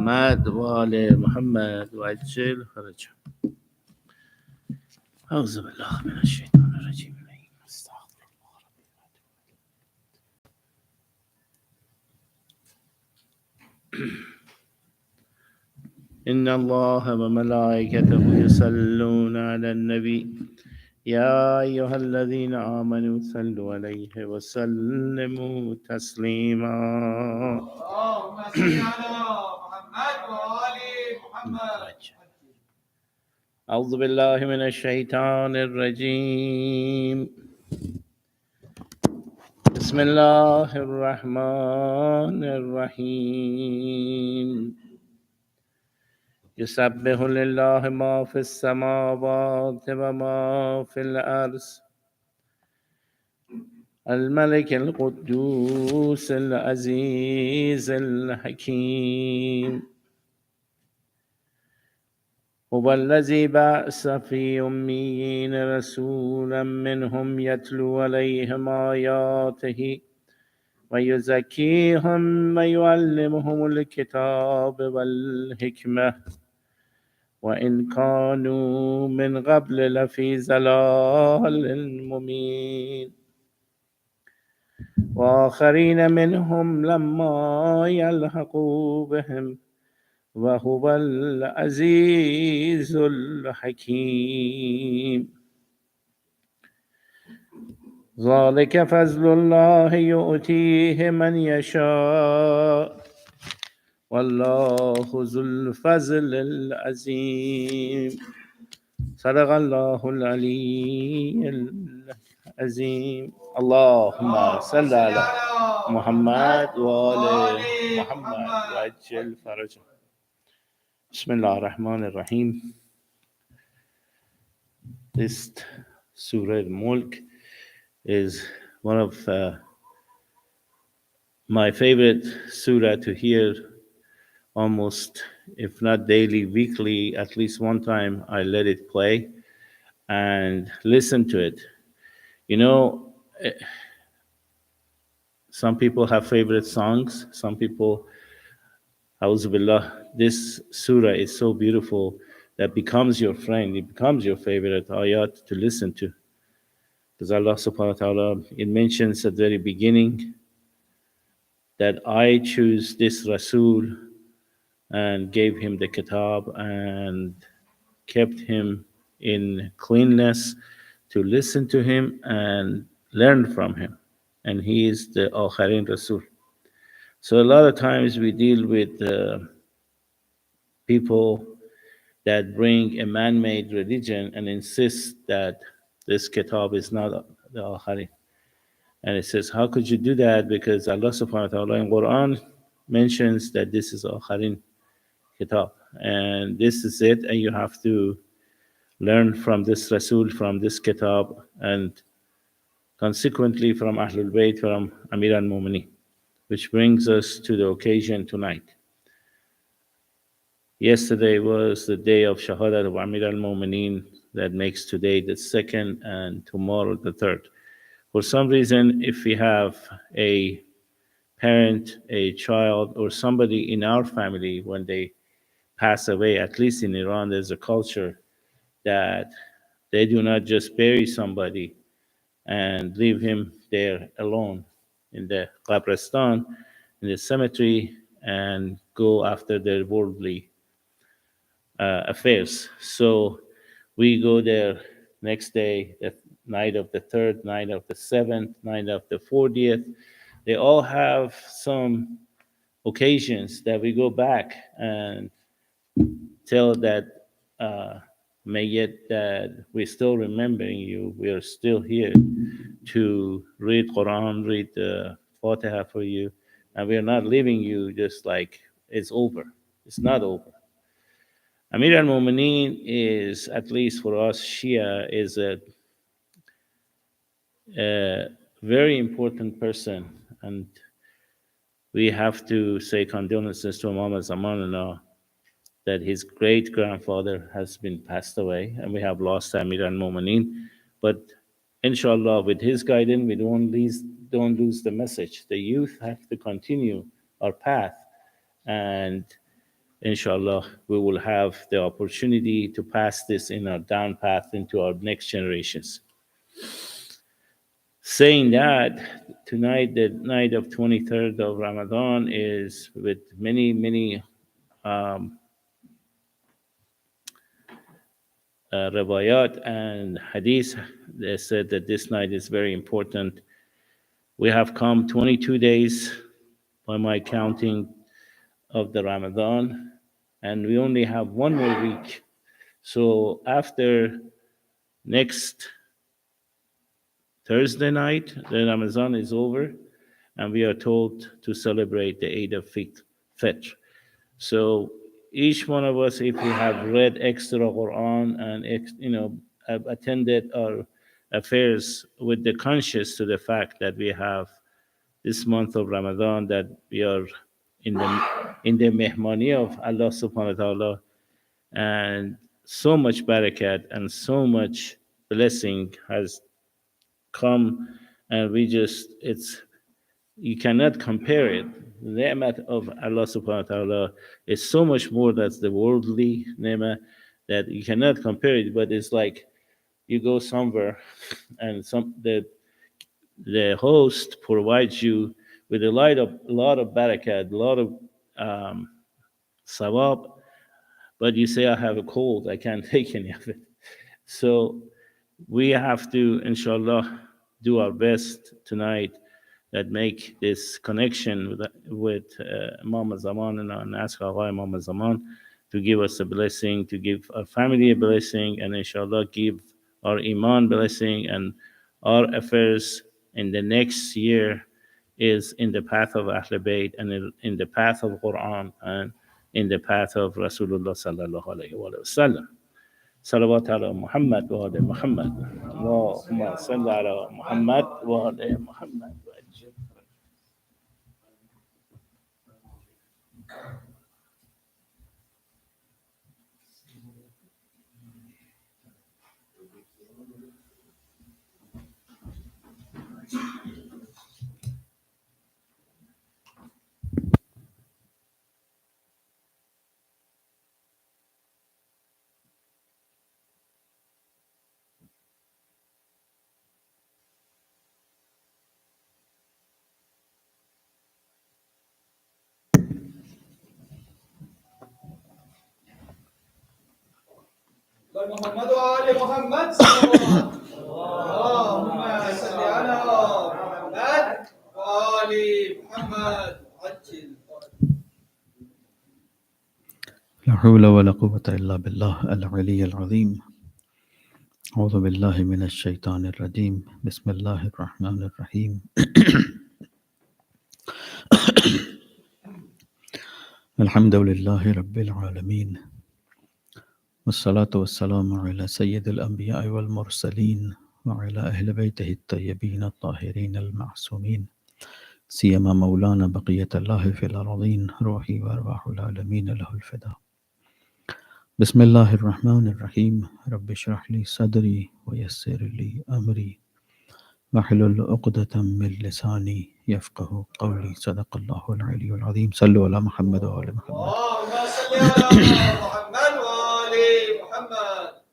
محمد وآل محمد وعجل فرجهم. أعوذ بالله من الشيطان الرجيم. استغفر الله ربي. إن الله وملائكته يصلون على النبي يا أيها الذين آمنوا صلوا عليه وسلموا تسليما. اللهم صل على محمد وآل محمد. أعوذ بالله من الشيطان الرجيم. بسم الله الرحمن الرحيم. يسبح لله ما في السماوات وما في الأرض الملك القدوس العزيز الحكيم. هو الذي بعث في أميين رسولا منهم يتلو عليهم آياته ويزكيهم ويعلمهم الكتاب والحكمة وإن كانوا من قبل لفي ضلال مبين. وآخرين منهم لما يلحقوا بهم وهو العزيز الحكيم. ذلك فضل الله يؤتيه من يشاء والله ذو الفضل العظيم. صدق الله العلي العظيم. اللهم صل على محمد وآل محمد وعجل فرجهم. بسم الله الرحمن الرحيم. This Surah Al-Mulk is one of my favorite surah to hear almost, if not daily, weekly, at least one time I let it play and listen to it. You know, some people have favorite songs. Some people, Auzubillah, this surah is so beautiful that becomes your friend. It becomes your favorite ayat to listen to. Because Allah subhanahu wa ta'ala, it mentions at the very beginning that I choose this Rasul and gave him the kitab and kept him in cleanness to listen to him and learn from him. And he is the Akharin Rasul. So a lot of times we deal with people that bring a man-made religion and insist that this kitab is not the Akharin. And it says, how could you do that? Because Allah subhanahu wa ta'ala in Quran mentions that this is Akharin kitab. And this is it, and you have to learn from this Rasul, from this kitab, and consequently from Ahlul Bayt, from Amir al-Mu'minin, which brings us to the occasion tonight. Yesterday was the day of Shahadat of Amir al-Mu'minin, that makes today the second and tomorrow the third. For some reason, if we have a parent, a child, or somebody in our family, when they pass away, at least in Iran, there's a culture that they do not just bury somebody and leave him there alone in the qabristan, in the cemetery, and go after their worldly affairs. So we go there next day, the night of the 3rd, night of the 7th, night of the 40th. They all have some occasions that we go back and tell that Mayyet, that we're still remembering you. We are still here to read Quran, read the Fatiha for you, and we are not leaving you just like it's over. It's not over. Amir al-Mu'minin is, at least for us Shia, is a very important person, and we have to say condolences to Imam Zamanullah that his great grandfather has been passed away, and we have lost Amir al-Mu'minin. But inshallah, with his guidance, we don't lose the message. The youth have to continue our path, and inshallah, we will have the opportunity to pass this in our down path into our next generations. Saying that, tonight, the night of 23rd of Ramadan, is with many, many riwayat and hadith. They said that this night is very important. We have come 22 days by my counting of the Ramadan, and we only have one more week. So after next Thursday night, the Ramadan is over, and we are told to celebrate the Eid of Fitr. So each one of us, if we have read extra Quran and attended our affairs with the conscious to the fact that we have this month of Ramadan, that we are in the mehmani of Allah Subhanahu wa Taala, and so much barakat and so much blessing has come, and we just it's you cannot compare it. The ni'mat of Allah subhanahu wa ta'ala is so much more than the worldly ni'mah, that you cannot compare it, but it's like you go somewhere and the host provides you with a lot of barakat, a lot of um, sawab, but you say, I have a cold, I can't take any of it. So we have to, inshallah, do our best tonight that make this connection with Imam Zaman, and ask Allah Imam Zaman to give us a blessing, to give our family a blessing, and inshallah give our Iman blessing, and our affairs in the next year is in the path of Ahl Bayt, and in the path of Quran, and in the path of Rasulullah sallallahu alayhi wa sallam. صلوات على محمد وآل محمد اللهم صل على محمد وآل محمد. محمد وآل محمد صلوات اللهم صل على محمد وآل محمد عجل. لا حول ولا قوة إلا بالله العلي العظيم. أعوذ بالله من الشيطان الرجيم. بسم الله الرحمن الرحيم. الحمد لله رب العالمين، والصلاة والسلام على سيد الأنبياء والمرسلين وعلى أهل بيته الطيبين الطاهرين المعصومين، سيما مولانا بقية الله في الأرضين، روحي وأرواح العالمين له الفداء. بسم الله الرحمن الرحيم. رب اشرح لي صدري ويسر لي أمري واحلل عقدة من لساني يفقه قولي. صدق الله العلي العظيم. صلوا على محمد وآل محمد. اللهم صل على محمد وآل محمد.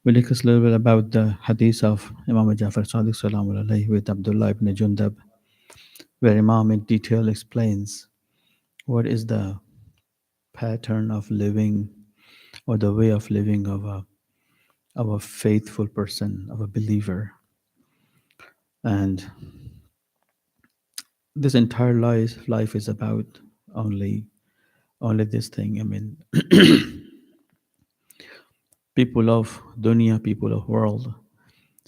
We'll discuss a little bit about the hadith of Imam Jafar Sadiq Salam alayhi with Abdullah ibn Jundab, where Imam in detail explains what is the pattern of living or the way of living of a faithful person, of a believer. And this entire life is about only this thing. I mean, people of dunya, people of world,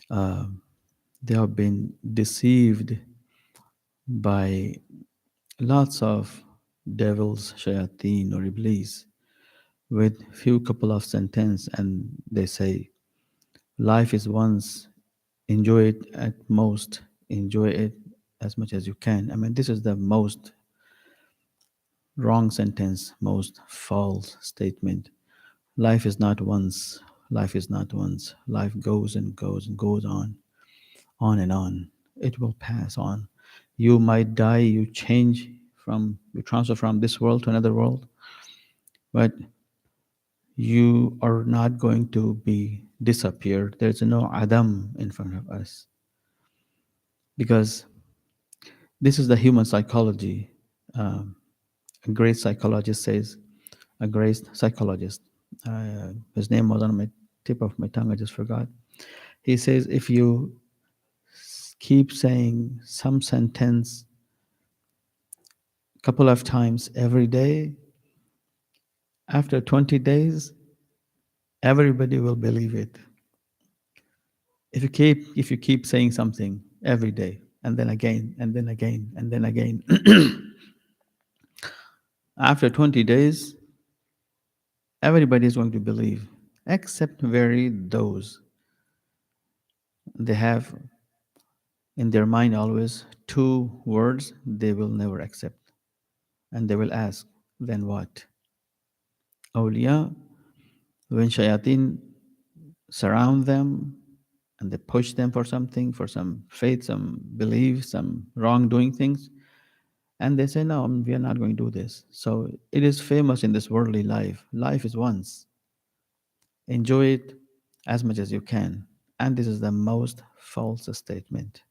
they have been deceived by lots of devils, shayateen or iblis, with few couple of sentences, and they say, life is once, enjoy it at most, enjoy it as much as you can. I mean, this is the most wrong sentence, most false statement. Life is not once. Life is not once. Life goes and goes and goes on and on. It will pass on. You might die, you transfer from this world to another world. But you are not going to be disappeared. There's no Adam in front of us because this is the human psychology. Um, a great psychologist says, a great psychologist, his name was on my tip of my tongue, I just forgot. He says, if you keep saying some sentence a couple of times every day, after 20 days, everybody will believe it. If you keep saying something every day and then again and then again and then again, after 20 days, everybody is going to believe, except very those they have in their mind always two words they will never accept, and they will ask, then what? Awliya, when shayateen surround them and they push them for something, for some faith, some belief, some wrongdoing things, and they say, no, we are not going to do this. So it is famous in this worldly life. Life is once. Enjoy it as much as you can. And this is the most false statement.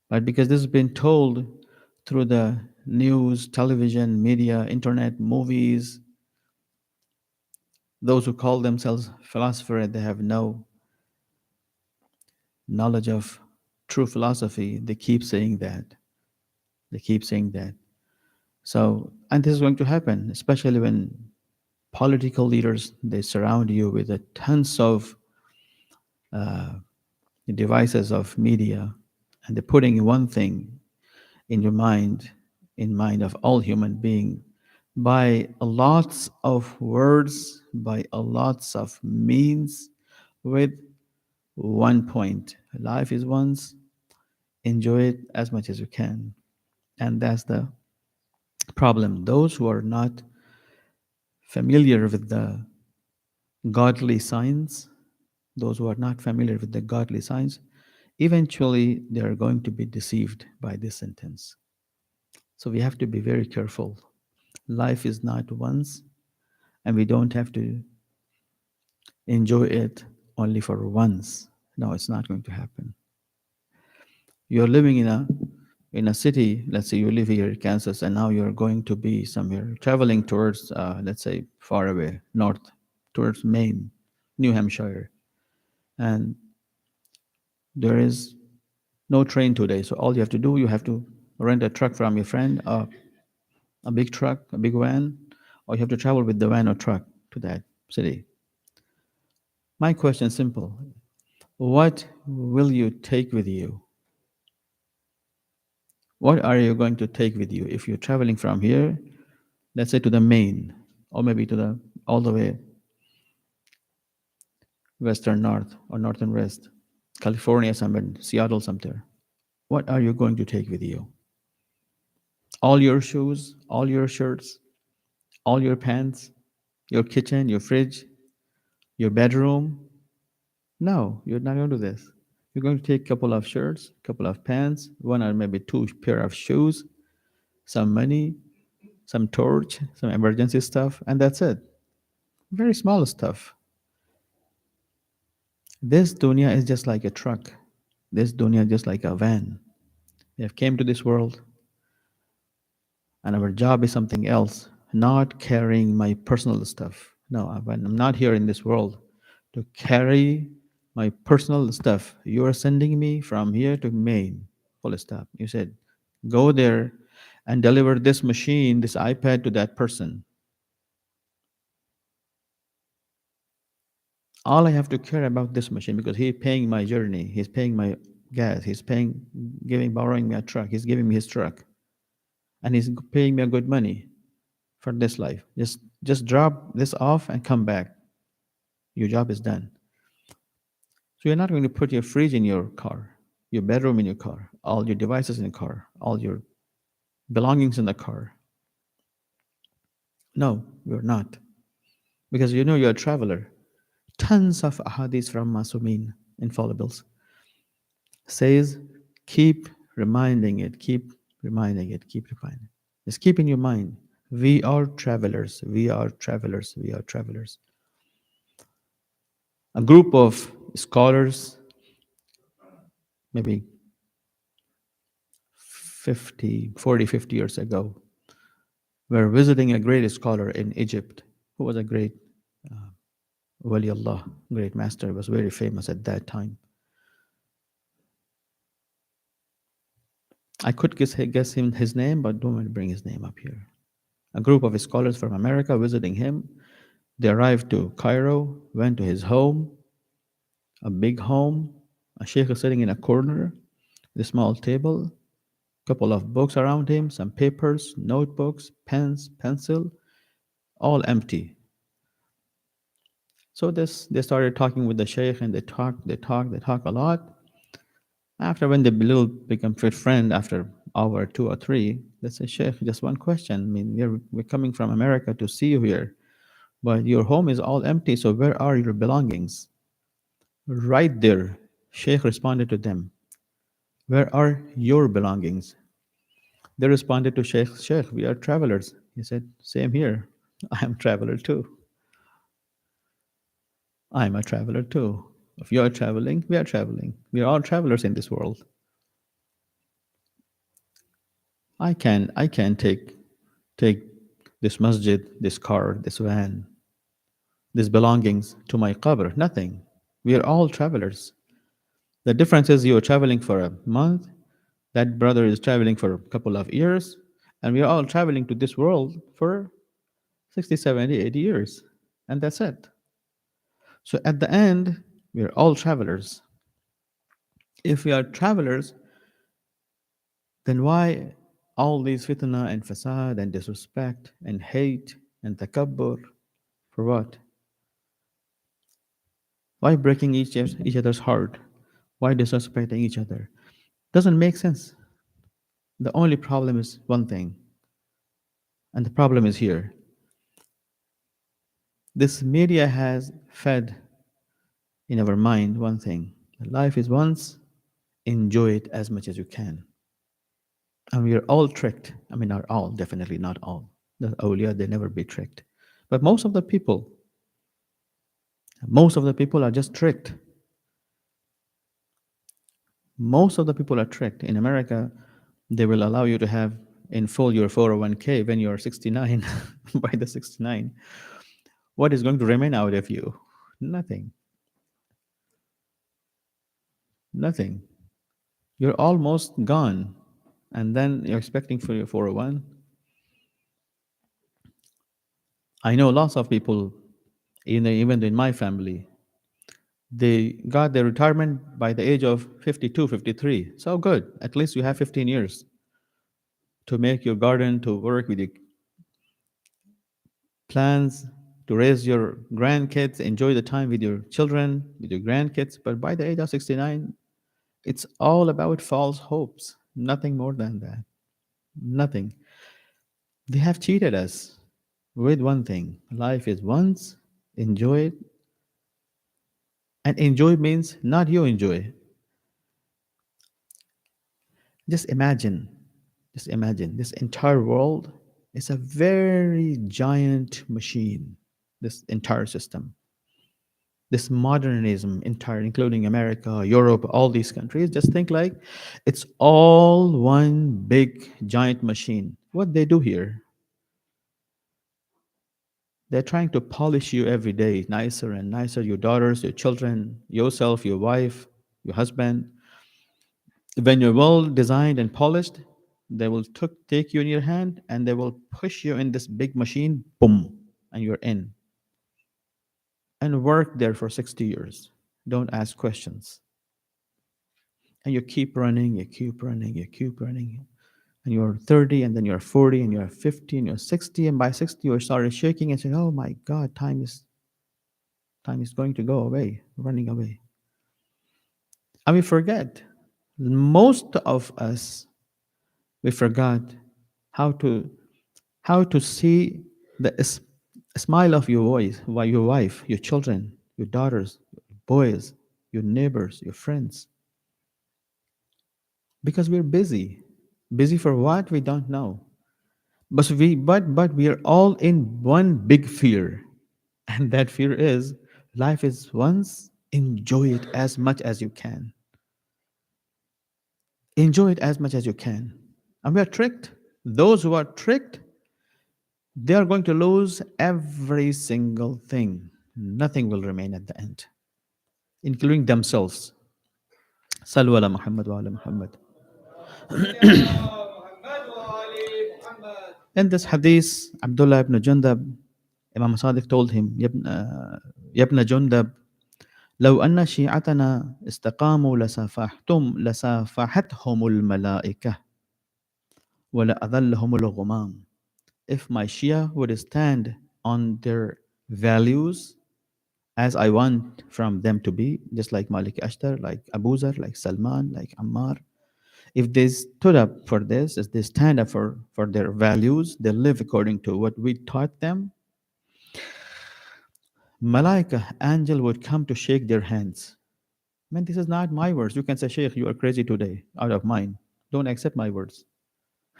But because this has been told through the news, television, media, internet, movies, those who call themselves philosophers, they have no knowledge of true philosophy. They keep saying that. They keep saying that. So, and this is going to happen, especially when political leaders they surround you with a tons of devices of media, and they're putting one thing in your mind, in mind of all human being, by a lots of words, by a lots of means, with one point: life is once. Enjoy it as much as you can. And that's the problem. Those who are not familiar with the godly signs, those who are not familiar with the godly signs, eventually they are going to be deceived by this sentence. So we have to be very careful. Life is not once, and we don't have to enjoy it only for once. No, it's not going to happen. You're living in a city. Let's say you live here in Kansas, and now you're going to be somewhere traveling towards, let's say, far away north, towards Maine, New Hampshire, and there is no train today. So all you have to do, you have to rent a truck from your friend, a big truck, a big van, or you have to travel with the van or truck to that city. My question is simple. What will you take with you? What are you going to take with you if you're traveling from here, let's say to the Maine, or maybe to the all the way western north or northern west, California somewhere, Seattle somewhere? What are you going to take with you? All your shoes, all your shirts, all your pants, your kitchen, your fridge, your bedroom? No, you're not going to do this. You're going to take a couple of shirts, a couple of pants, one or maybe two pair of shoes, some money, some torch, some emergency stuff, and that's it. Very small stuff. This dunya is just like a truck. This dunya is just like a van. We have came to this world, and our job is something else, not carrying my personal stuff. No, I'm not here in this world to carry my personal stuff. You are sending me from here to Maine, full stop. You said, go there and deliver this machine, this iPad to that person. All I have to care about this machine because he's paying my journey, he's paying my gas, he's paying, borrowing me a truck, he's giving me his truck, and he's paying me a good money for this life. Just drop this off and come back. Your job is done. So you're not going to put your fridge in your car, your bedroom in your car, all your devices in the car, all your belongings in the car. No, you're not. Because you know you're a traveler. Tons of ahadith from Masumin, infallibles, says keep reminding it, keep reminding it, keep reminding it. Just keep in your mind. We are travelers. We are travelers. We are travelers. A group of scholars, maybe 50 years ago, were visiting a great scholar in Egypt who was a great Wali Allah, great master, was very famous at that time. I could guess him his name, but don't want to bring his name up here. A group of scholars from America visiting him. They arrived to Cairo, went to his home, a big home. A sheikh is sitting in a corner with a small table, couple of books around him, some papers, notebooks, pens, pencil, all empty. So they started talking with the sheikh, and they talk a lot. After when the little become good friend after hour two or three, they say, Sheikh, just one question. I mean, we're coming from America to see you here, but your home is all empty. So where are your belongings? Right there, Sheikh responded to them, where are your belongings? They responded to Sheikh, Sheikh, we are travelers. He said, same here. I am traveler too. I am a traveler too. If you are traveling, we are traveling. We are all travelers in this world. I can take this masjid, this car, this van, these belongings to my qabr. Nothing. We are all travelers. The difference is you are traveling for a month, that brother is traveling for a couple of years, and we are all traveling to this world for 60, 70, 80 years. And that's it. So at the end, we are all travelers. If we are travelers, then why all these fitna and fasad and disrespect and hate and takabbur? For what? Why breaking each other's heart? Why disrespecting each other? Doesn't make sense. The only problem is one thing, and the problem is here. This media has fed in our mind one thing. Life is once, enjoy it as much as you can. And we are all tricked. I mean, not all, definitely not all. The awliya, they never be tricked. But most of the people are just tricked. Most of the people are tricked. In America, they will allow you to have in full your 401k when you're 69. By the 69, what is going to remain out of you? Nothing. Nothing. You're almost gone. And then you're expecting for your 401. I know lots of people, even in my family, they got their retirement by the age of 52, 53. So good. At least you have 15 years to make your garden, to work with your plans, to raise your grandkids, enjoy the time with your children, with your grandkids. But by the age of 69, it's all about false hopes. Nothing more than that. Nothing. They have cheated us with one thing. Life is once, enjoy it. And enjoy means not you enjoy. Just imagine, just imagine this entire world is a very giant machine, this entire system. This modernism, entire, including America, Europe, all these countries, just think like it's all one big giant machine. What they do here, they're trying to polish you every day, nicer and nicer, your daughters, your children, yourself, your wife, your husband. When you're well designed and polished, they will take you in your hand and they will push you in this big machine, boom, and you're in. And work there for 60 years. Don't ask questions. And you keep running, you keep running, you keep running. And you're 30, and then you're 40, and you're 50, and you're 60, and by 60 you started shaking and saying, oh my God, time is going to go away, running away. And we forget. Most of us, we forgot how to see the smile of your voice, your wife, your children, your daughters, boys, your neighbors, your friends. Because we're busy. Busy for what? We don't know. But we are all in one big fear, and that fear is life is once. Enjoy it as much as you can. Enjoy it as much as you can. And we are tricked. Those who are tricked, they are going to lose every single thing. Nothing will remain at the end, including themselves. Sallu ala Muhammad wa ala Muhammad. اللهم صل على محمد وآل محمد. In this hadith, Abdullah ibn Jundab, Imam Sadiq told him, يا ابن جندب لو أن شيعتنا استقاموا لسافحتهم الملائكة ولأذلهم الغمام. If my Shia would stand on their values as I want from them to be, just like Malik Ashtar, like Abu Zar, like Salman, like Ammar, if they stood up for this, as they stand up for their values, they live according to what we taught them, Malaika, angel would come to shake their hands. Man, this is not my words. You can say, Sheikh, you are crazy today, out of mine. Don't accept my words.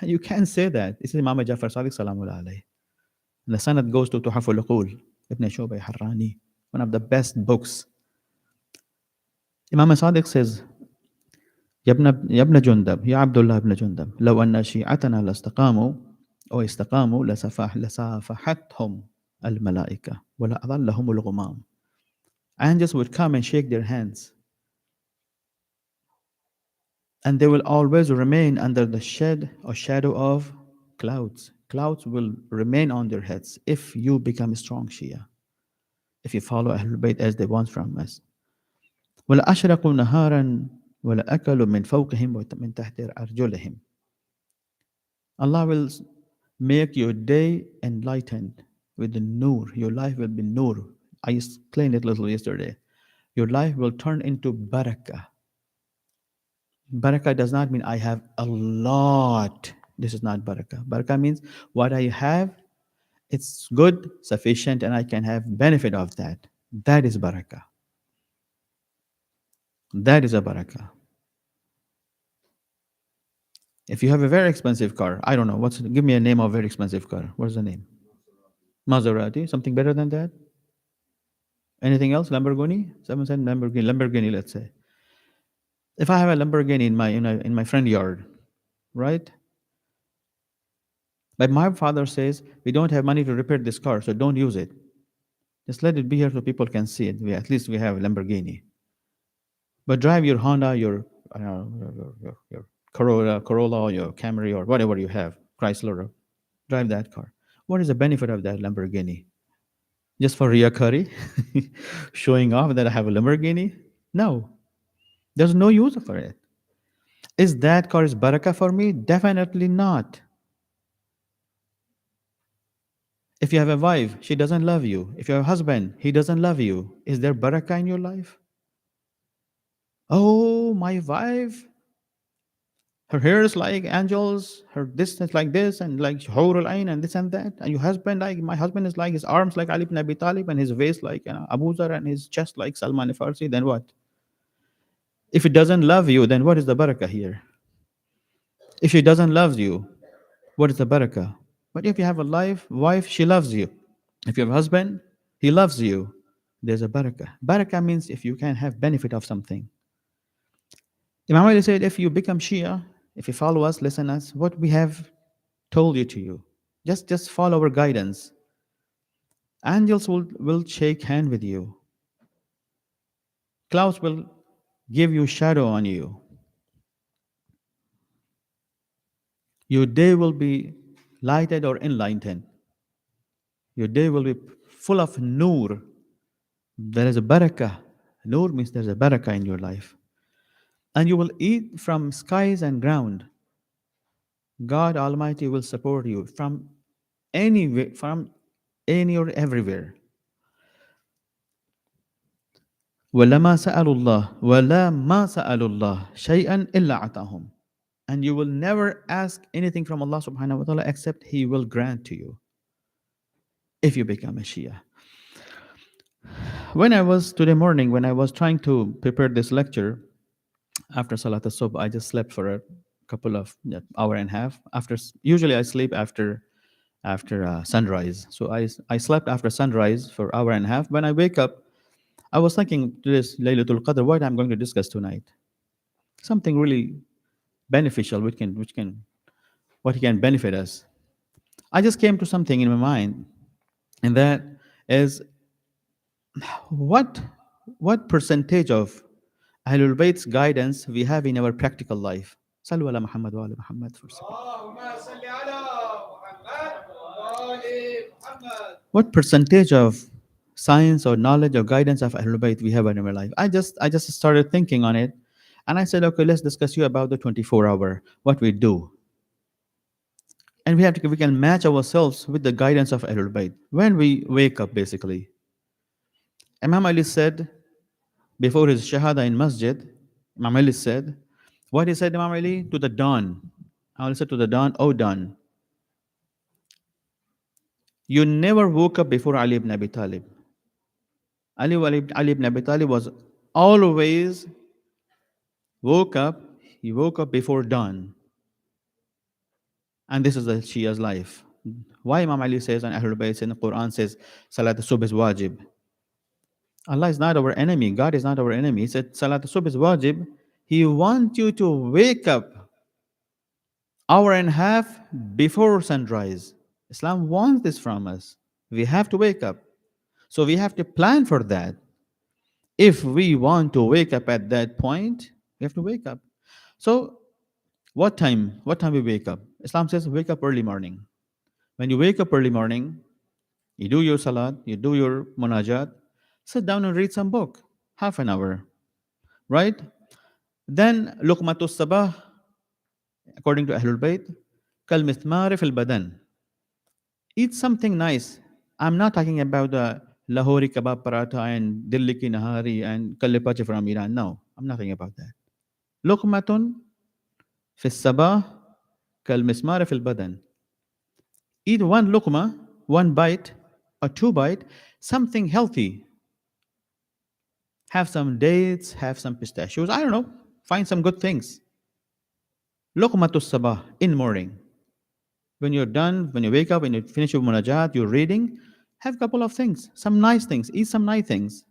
You can't say that. This is Imam Jafar Sadiq Salamullah alayhi. And the sanad goes to Tuhaful Uqul, Ibn Shubay Harrani, one of the best books. Imam Sadiq says, يا ابن جندب يا عبد الله بن جندب لو أن شيعتنا لاستقاموا أو استقاموا لسافحتهم الملائكة ولا أظلهم الغمام. Angels would come and shake their hands, and they will always remain under the shed or shadow of clouds. Clouds will remain on their heads if you become a strong Shia, if you follow Ahlul Bayt as they want from us. ولا أشرقوا نهارا ولا أكلوا من فوقهم ومن تحت أرجلهم. Allah will make your day enlightened with the nur. Your life will be nur. I explained it a little yesterday. Your life will turn into barakah. Barakah does not mean I have a lot. This is not barakah. Barakah means what I have, it's good, sufficient, and I can have benefit of that. That is barakah. That is a barakah. If you have a very expensive car, I don't know, give me a name of a very expensive car. What's the name? Maserati. Something better than that? Anything else? Lamborghini? Someone said Lamborghini. Lamborghini, let's say. If I have a Lamborghini in my front yard, right? But my father says we don't have money to repair this car, so don't use it. Just let it be here so people can see it. At least we have a Lamborghini. But drive your Honda, your Corolla, or your Camry, or whatever you have, Chrysler. Drive that car. What is the benefit of that Lamborghini? Just for riyakari, showing off that I have a Lamborghini? No, there's no use for it. Is that car is barakah for me? Definitely not. If you have a wife, she doesn't love you. If you have a husband, he doesn't love you. Is there barakah in your life? Oh, my wife, her hair is like angels, her this is like this, and like Hur al-Ain and this and that. And your husband, like my husband is like his arms like Ali ibn Abi Talib and his waist like Abu Zar and his chest like Salman al-Farsi. Then what? If it doesn't love you, then what is the barakah here? If she doesn't love you, what is the barakah? But if you have a wife, she loves you. If you have a husband, he loves you. There's a barakah. Barakah means if you can have benefit of something. Imam Ali said, if you become Shia, if you follow us, listen us, what we have told you to you, just follow our guidance. Angels will shake hand with you. Clouds will give you shadow on you. Your day will be lighted or enlightened. Your day will be full of nur. There is a barakah. Nur means there's a barakah in your life. And you will eat from skies and ground. God Almighty will support you from any or everywhere. وَلَمَا سَأَلُوا اللَّهِ شَيْئًا إِلَّا عَطَاهُمْ. And you will never ask anything from Allah subhanahu wa ta'ala except He will grant to you if you become a Shia. Today morning, when I was trying to prepare this lecture, after Salat al-Subh, I just slept for a couple of hour and a half. Usually I sleep after after sunrise. So I slept after sunrise for hour and a half. When I wake up, I was thinking this Laylatul Qadr, what I'm going to discuss tonight. Something really beneficial, which can what can benefit us. I just came to something in my mind, and that is what what percentage of Ahlul Bayt's guidance we have in our practical life. Sallu ala Muhammad wa ala Muhammad for a second. اللهم صل على محمد وآل محمد. What percentage of science or knowledge or guidance of Ahlul Bayt we have in our life? I just started thinking on it, and I said, okay, let's discuss you about the 24-hour, what we do, and we can match ourselves with the guidance of Ahlul Bayt when we wake up. Basically, Imam Ali said before his Shahada in Masjid, Imam Ali said, what he said, Imam Ali, to the dawn. I said to the dawn, oh dawn, you never woke up before Ali ibn Abi Talib. Ali ibn Abi Talib was always woke up, he woke up before dawn. And this is the Shia's life. Why Imam Ali says and Ahlul Bayt in the Quran says, Salat al-Subh is wajib. Allah is not our enemy. God is not our enemy. He said, Salat al-Subh is wajib. He wants you to wake up hour and a half before sunrise. Islam wants this from us. We have to wake up. So we have to plan for that. If we want to wake up at that point, we have to wake up. So what time? What time we wake up? Islam says wake up early morning. When you wake up early morning, you do your salat, you do your munajat, sit down and read some book, half an hour, right? Then luqmatus sabah, according to Ahlul Bayt, kal mithmar fil badan. Eat something nice. I'm not talking about the Lahori kebab paratha and Dilli ki nahari and kallipache from Iran. No, I'm not talking about that. Luqmatun fi sabah kal mismar fil badan. Eat one luqma, one bite or two bite, something healthy. Have some dates, have some pistachios. I don't know. Find some good things. Luqmatus sabah in morning. When you're done, when you wake up, when you finish your munajat, you're reading, have a couple of things, some nice things. Eat some nice things.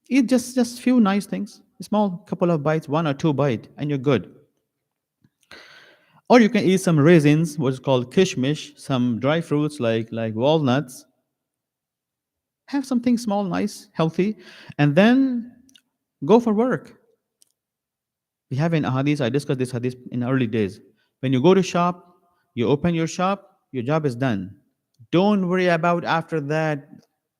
Eat just few nice things. A small couple of bites, one or two bite, and you're good. Or you can eat some raisins, what's called kishmish, some dry fruits like walnuts. Have something small, nice, healthy, and then go for work. We have in hadith, I discussed this hadith in early days. When you go to shop, you open your shop, your job is done. Don't worry about after that,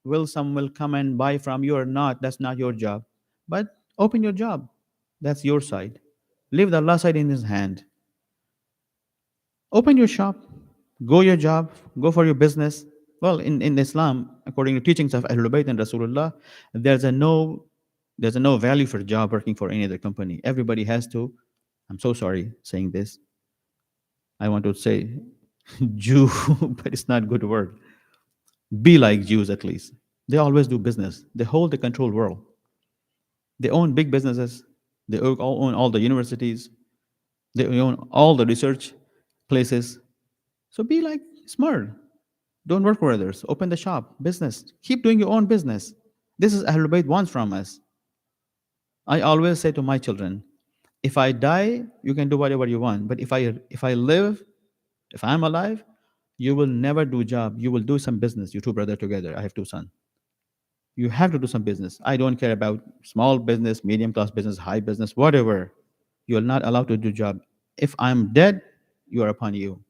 will someone will come and buy from you or not. That's not your job. But open your job. That's your side. Leave the Allah side in his hand. Open your shop, go your job, go for your business. Well, in Islam, according to teachings of Ahlul Bayt and Rasulullah, there's a no value for job working for any other company. Everybody has to, I'm so sorry saying this. I want to say Jew, but it's not a good word. Be like Jews at least. They always do business. They hold the control world. They own big businesses. They own all the universities. They own all the research places. So be like smart. Don't work for others. Open the shop, business. Keep doing your own business. This is Ahlul Bayt wants from us. I always say to my children, if I die, you can do whatever you want. But if I live, if I'm alive, you will never do job. You will do some business. You two brother together. I have two sons. You have to do some business. I don't care about small business, medium class business, high business, whatever. You are not allowed to do job. If I'm dead, you are upon you.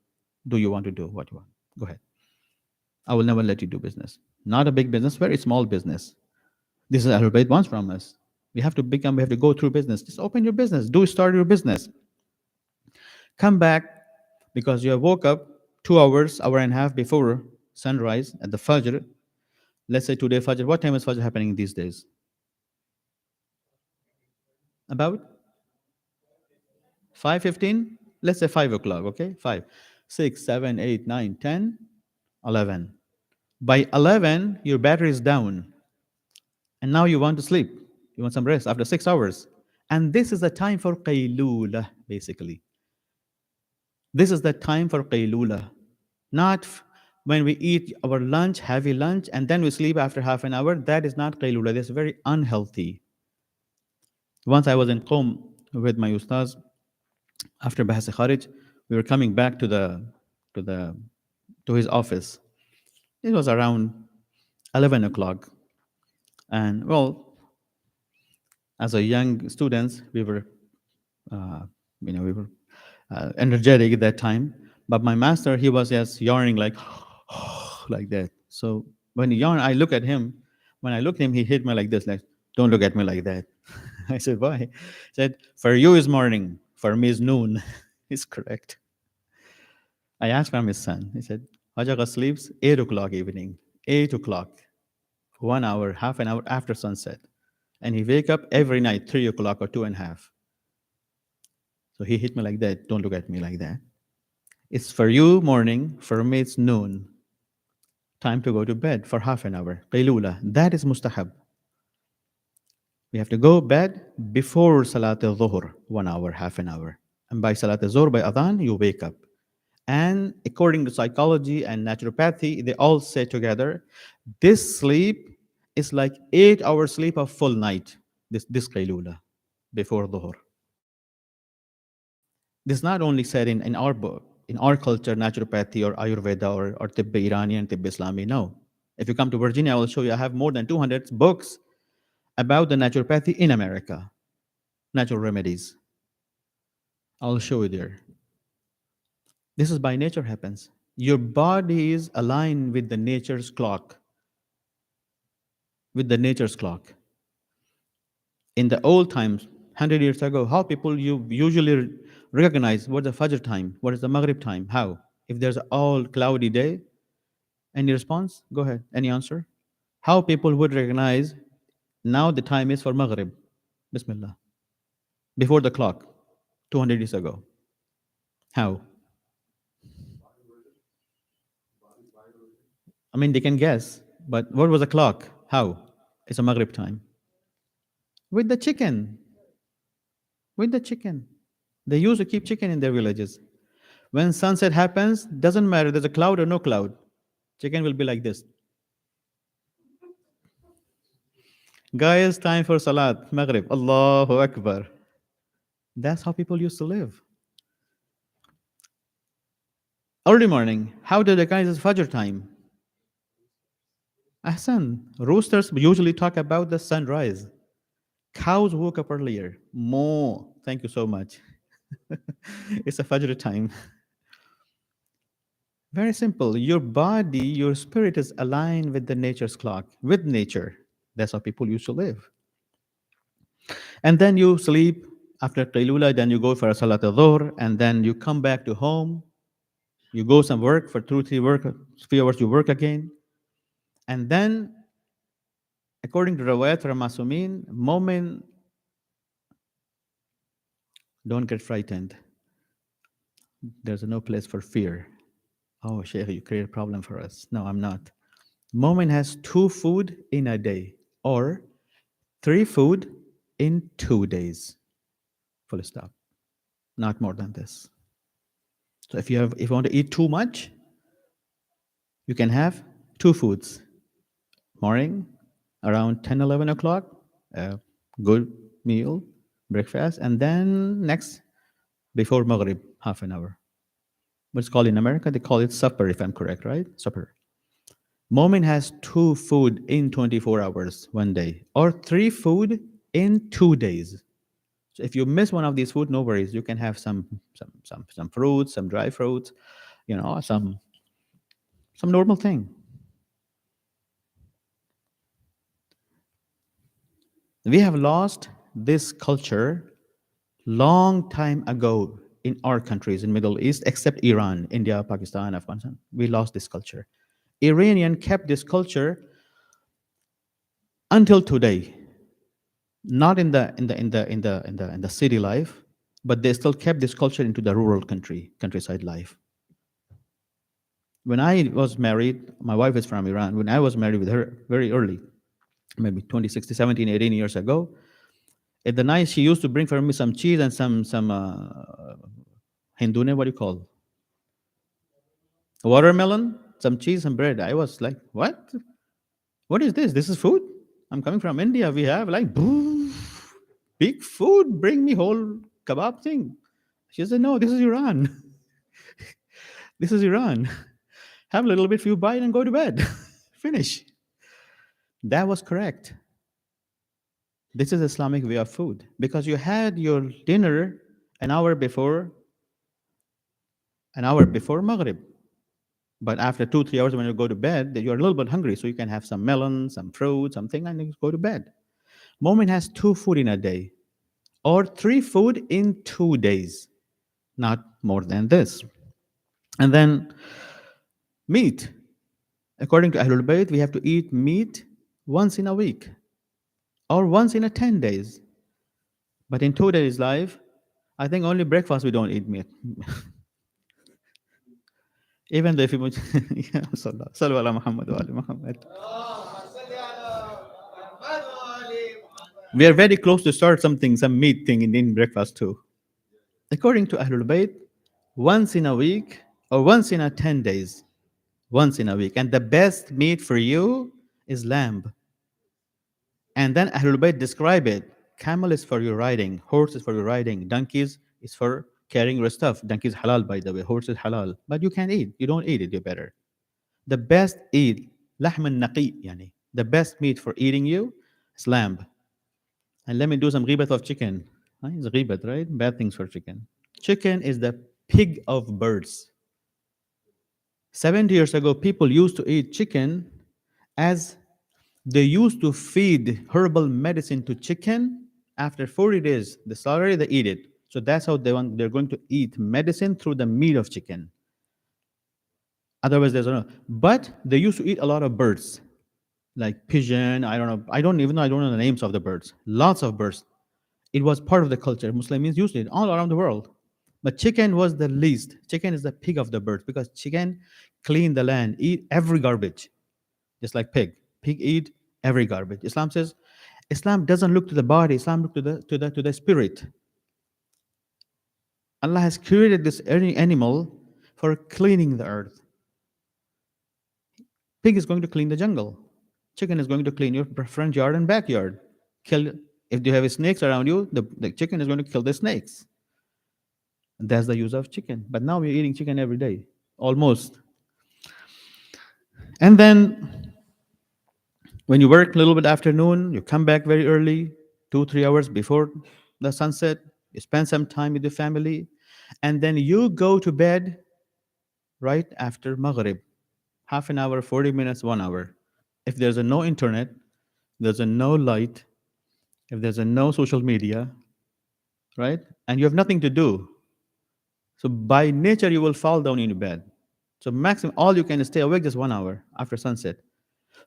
Do you want to do what you want? Go ahead. I will never let you do business. Not a big business, very small business. This is Ahlul Bayt wants from us. We have to go through business. Just open your business. Start your business. Come back because you have woke up 2 hours, hour and a half before sunrise at the Fajr. Let's say today Fajr. What time is Fajr happening these days? About 5:15? Let's say 5 o'clock, okay? 5, 6, 7, 8, 9, 10, 11. By 11, your battery is down. And now you want to sleep. You want some rest after 6 hours. And this is the time for qaylula, basically. This is the time for qaylula. Not when we eat our lunch, heavy lunch, and then we sleep after half an hour. That is not qaylula. That's very unhealthy. Once I was in Qom with my ustaz after Bahas Kharij. We were coming back to the to his office. It was around 11 o'clock, and well, as a young students, uh, we were energetic at that time. But my master, he was just yarning like like that. So when he yawned, I look at him. When I looked at him, he hit me like this, like, "Don't look at me like that." I said, "Why?" He said, "For you is morning, for me is noon." He's correct. I asked from his son. He said, Hajaga sleeps 8 o'clock evening, 8 o'clock, 1 hour, half an hour after sunset. And he wake up every night, 3 o'clock or two and a half. So he hit me like that. Don't look at me like that. It's for you morning, for me it's noon. Time to go to bed for half an hour. Qaylula. That is mustahab. We have to go bed before Salat al-Dhuhr, 1 hour, half an hour. And by Salat al-Zuhr, by Adhan, you wake up. And according to psychology and naturopathy, they all say together, this sleep is like 8 hours sleep of full night. This qaylula before dhuhr. This is not only said in our book, in our culture, naturopathy or Ayurveda or Tibbi Iranian, Tibbi Islami. No. If you come to Virginia, I will show you. I have more than 200 books about the naturopathy in America, natural remedies. I'll show you there. This is by nature happens. Your body is aligned with the nature's clock. With the nature's clock. In the old times, 100 years ago, how people you usually recognize what the Fajr time, what is the Maghrib time, how? If there's an all cloudy day, any response? Go ahead. Any answer? How people would recognize now the time is for Maghrib. Bismillah. Before the clock, 200 years ago. How? I mean, they can guess, but what was the clock? How? It's a Maghrib time. With the chicken. With the chicken. They used to keep chicken in their villages. When sunset happens, doesn't matter there's a cloud or no cloud. Chicken will be like this. Guys, time for Salat, Maghrib. Allahu Akbar. That's how people used to live. Early morning. How do the guys it's Fajr time? Ahsan. Roosters usually talk about the sunrise. Cows woke up earlier. More. Thank you so much. It's a Fajr time. Very simple. Your body, your spirit is aligned with the nature's clock, with nature. That's how people used to live. And then you sleep after Qaylula, then you go for a Salat al-Dhuhr, and then you come back to home. You go some work for 3 hours, you work again. And then, according to Rawayat from Masumin, moment, don't get frightened. There's no place for fear. Oh, Sheikh, you create a problem for us. No, I'm not. Moment has 2 food in a day, or 3 food in 2 days. Full stop. Not more than this. So if you want to eat too much, you can have 2 foods. Morning, around 10, 11 o'clock, a good meal, breakfast, and then next, before Maghrib, half an hour. What's called in America, they call it supper, if I'm correct, right? Supper. Moment has 2 food in 24 hours, 1 day, or 3 food in 2 days. So if you miss one of these food, no worries. You can have some fruits, some dry fruits, some normal thing. We have lost this culture long time ago in our countries in Middle East, except Iran, India, Pakistan, Afghanistan. We lost this culture. Iranian kept this culture until today. Not in the city life, but they still kept this culture into the rural countryside life. When I was married, my wife is from Iran. When I was married with her very early, maybe 20, 60, 17, 18 years ago, at the night she used to bring for me some cheese and some hindune, what do you call? watermelon, some cheese, and bread. I was like, what? What is this? This is food? I'm coming from India. We have like big food. Bring me whole kebab thing. She said, no, this is Iran. This is Iran. Have a little bit, few bite, and go to bed. Finish. That was correct. This is Islamic way of food because you had your dinner an hour before, Maghrib. But after 2, 3 hours, when you go to bed, you're a little bit hungry, so you can have some melon, some fruit, something, and you go to bed. Moment has two food in a day, or three food in 2 days, not more than this. And then meat. According to Ahlul Bayt, we have to eat meat once in a week or once in a 10 days. But in 2 days' life, I think only breakfast we don't eat meat. Even though if you yeah, sallu ala Muhammad wa ali Muhammad. اللهم صل على محمد وآل محمد. We are very close to start something, some meat thing in breakfast too. According to Ahlul Bayt, once in a week or once in a 10 days, once in a week. And the best meat for you is lamb. And then Ahlul Bayt describe it. Camel is for your riding, horse is for your riding, donkeys is for carrying your stuff. Donkey is halal, by the way, horse is halal. But you can't eat. You don't eat it, you better. The best eat, lahm al-naqi, yani. The best meat for eating you is lamb. And let me do some ghibat of chicken. It's ghibat, right? Bad things for chicken. Chicken is the pig of birds. 70 years ago, people used to eat chicken as they used to feed herbal medicine to chicken. After 40 days, they slaughter it, they eat it. So that's how they're going to eat medicine through the meat of chicken. Otherwise, there's no. But they used to eat a lot of birds, like pigeon. I don't know. I don't even know. I don't know the names of the birds. Lots of birds. It was part of the culture. Muslims used it all around the world. But chicken was the least. Chicken is the pig of the birds because chicken clean the land, eat every garbage, just like pig. Pig eat every garbage. Islam says, Islam doesn't look to the body. Islam look to the spirit. Allah has created this animal for cleaning the earth. Pig is going to clean the jungle. Chicken is going to clean your front yard and backyard. Kill if you have snakes around you, the chicken is going to kill the snakes. And that's the use of chicken. But now we're eating chicken every day, almost. And then when you work a little bit afternoon, you come back very early, 2, 3 hours before the sunset. You spend some time with your family, and then you go to bed right after Maghrib, half an hour, 40 minutes, 1 hour. If there's a no internet, there's a no light, if there's a no social media, right? And you have nothing to do. So by nature, you will fall down in your bed. So maximum, all you can stay awake just 1 hour after sunset.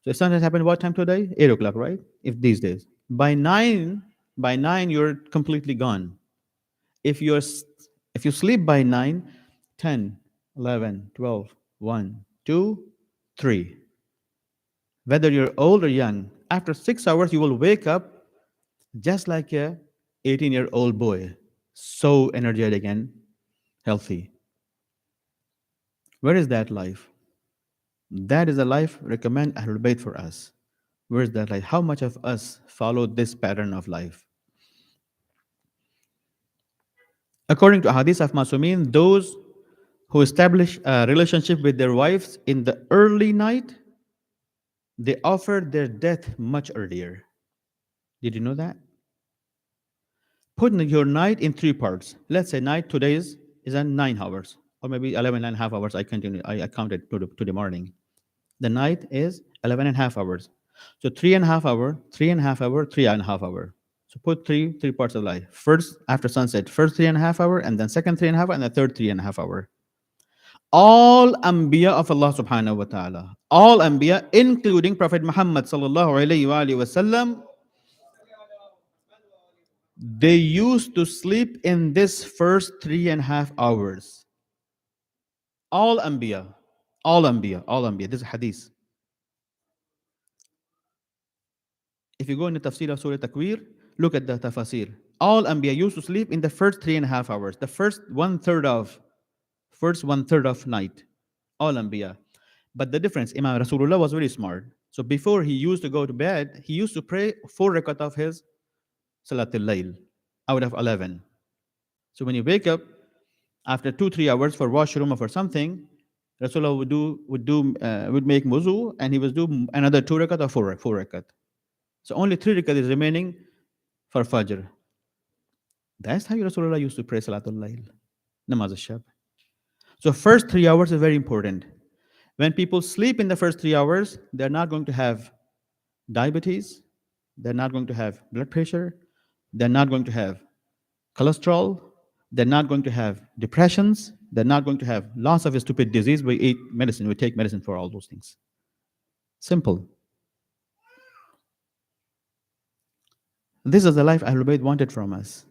So if sunset happened what time today? 8 o'clock, right? If these days. By nine, you're completely gone. If you sleep by 9, 10, 11, 12, 1, 2, 3. Whether you're old or young, after 6 hours, you will wake up just like a 18-year-old boy, so energetic and healthy. Where is that life? That is a life recommend Ahlul Bayt for us. Where is that life? How much of us follow this pattern of life? According to Hadith of Masumin, those who establish a relationship with their wives in the early night, they offer their death much earlier. Did you know that? Put your night in three parts. Let's say night today is at 9 hours, or maybe 11 and a half hours. I counted to the morning. The night is 11 and a half hours. So 3.5 hour, 3.5 hour, 3.5 hour. So put three parts of life. First, after sunset, first 3.5 hour, and then second 3.5 hour, and the third 3.5 hour. All Anbiya of Allah subhanahu wa ta'ala, all Anbiya, including Prophet Muhammad sallallahu alayhi wa sallam, they used to sleep in this first 3.5 hours. All Anbiya, all Anbiya, all Anbiya. This is hadith. If you go in the tafsir of Surah Takwir, look at the tafsir. All Anbiya used to sleep in the first 3.5 hours, the first one third of night. All Anbiya. But the difference, Imam Rasulullah was very smart. So before he used to go to bed, he used to pray 4 rakat of his Salatul Layl out of 11. So when you wake up after 2 3 hours for washroom or for something, Rasulullah would make wuzu and he would do another 2 rakat or four rakat. So only 3 rakat is remaining for Fajr. That's how Rasulullah used to pray Salatul Layl, Namaz al-Shab. So first 3 hours is very important. When people sleep in the first 3 hours, they're not going to have diabetes, they're not going to have blood pressure, they're not going to have cholesterol, they're not going to have depressions, they're not going to have lots of stupid disease. We eat medicine, we take medicine for all those things. Simple. This is the life Ahlul Bayt wanted from us.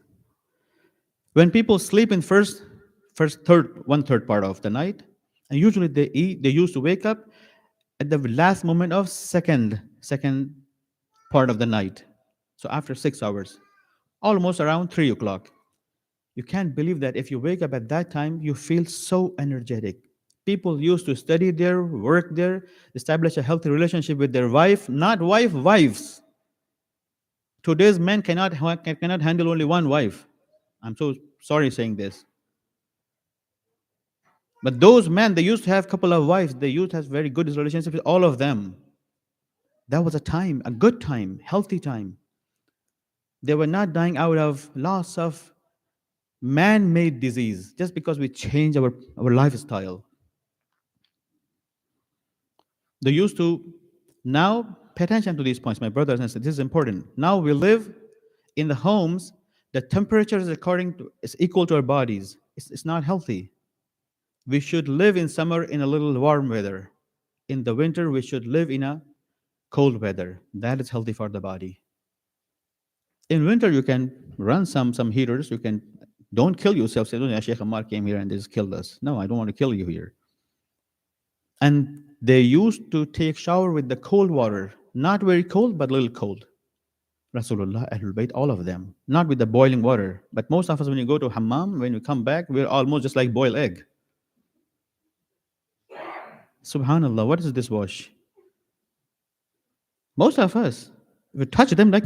When people sleep in one third part of the night, and usually they used to wake up at the last moment of second part of the night. So after 6 hours, almost around 3 o'clock. You can't believe that if you wake up at that time, you feel so energetic. People used to study there, work there, establish a healthy relationship with their wife, not wives. Today's men cannot handle only one wife. I'm so sorry saying this. But those men, they used to have a couple of wives. They used to have very good relationships with all of them. That was a time, a good time, healthy time. They were not dying out of loss of man-made disease just because we change our lifestyle. They used to now pay attention to these points, my brothers and sisters. This is important. Now we live in the homes. The temperature is equal to our bodies. It's not healthy. We should live in summer in a little warm weather. In the winter, we should live in a cold weather. That is healthy for the body. In winter, you can run some heaters. You can don't kill yourself. Say, "Oh, Sheikh Ammar came here and they just killed us." No, I don't want to kill you here. And they used to take shower with the cold water, not very cold, but a little cold. Rasulullah, Ahlul Bayt, all of them, not with the boiling water. But most of us, when you go to hammam, when we come back, we're almost just like boiled egg. Subhanallah, what is this wash? Most of us, we touch them like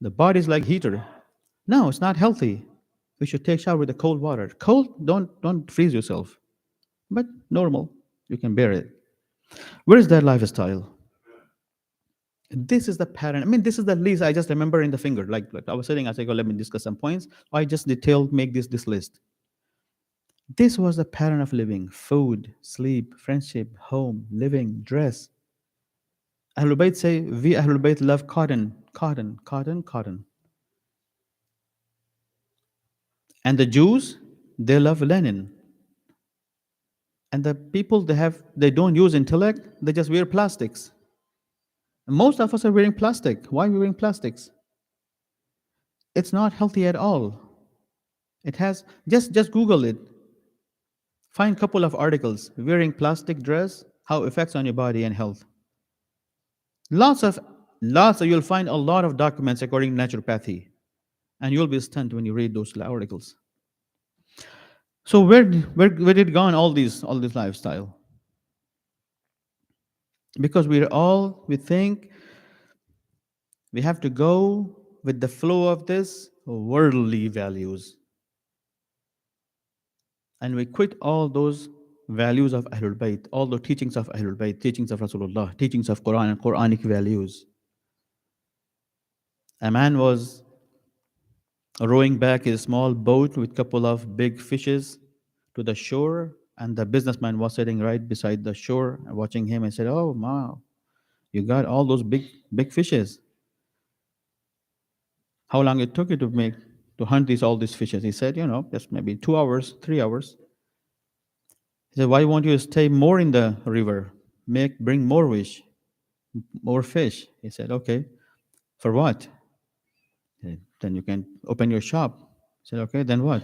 the body's like heater. No, it's not healthy. We should take shower with the cold water. Cold, don't freeze yourself. But normal, you can bear it. Where is that lifestyle? This is the pattern. I mean, this is the list I just remember in the finger. Like I was sitting, I said, "Oh, let me discuss some points." I just detailed, make this list. This was the pattern of living: food, sleep, friendship, home, living, dress. Ahlul Bayt say, we Ahlul Bayt love cotton, cotton, cotton, cotton. And the Jews, they love Lenin. And the people they don't use intellect, they just wear plastics. And most of us are wearing plastic. Why are we wearing plastics? It's not healthy at all. It has just Google it. Find a couple of articles wearing plastic dress, how it affects on your body and health. Lots of you'll find a lot of documents according to naturopathy, and you'll be stunned when you read those articles. So where did gone all this lifestyle? Because we think we have to go with the flow of this worldly values, and we quit all those values of Ahlul Bayt, all the teachings of Ahlul Bayt, teachings of Rasulullah, teachings of Quran and Quranic values. A man was rowing back his small boat with a couple of big fishes to the shore, and the businessman was sitting right beside the shore and watching him and said, "Oh, wow, you got all those big fishes. How long it took you to hunt all these fishes?" He said, just maybe 2 hours, 3 hours. He said, "Why won't you stay more in the river? Bring more fish." He said, "Okay, for what?" "Then you can open your shop." He said, "Okay, then what?"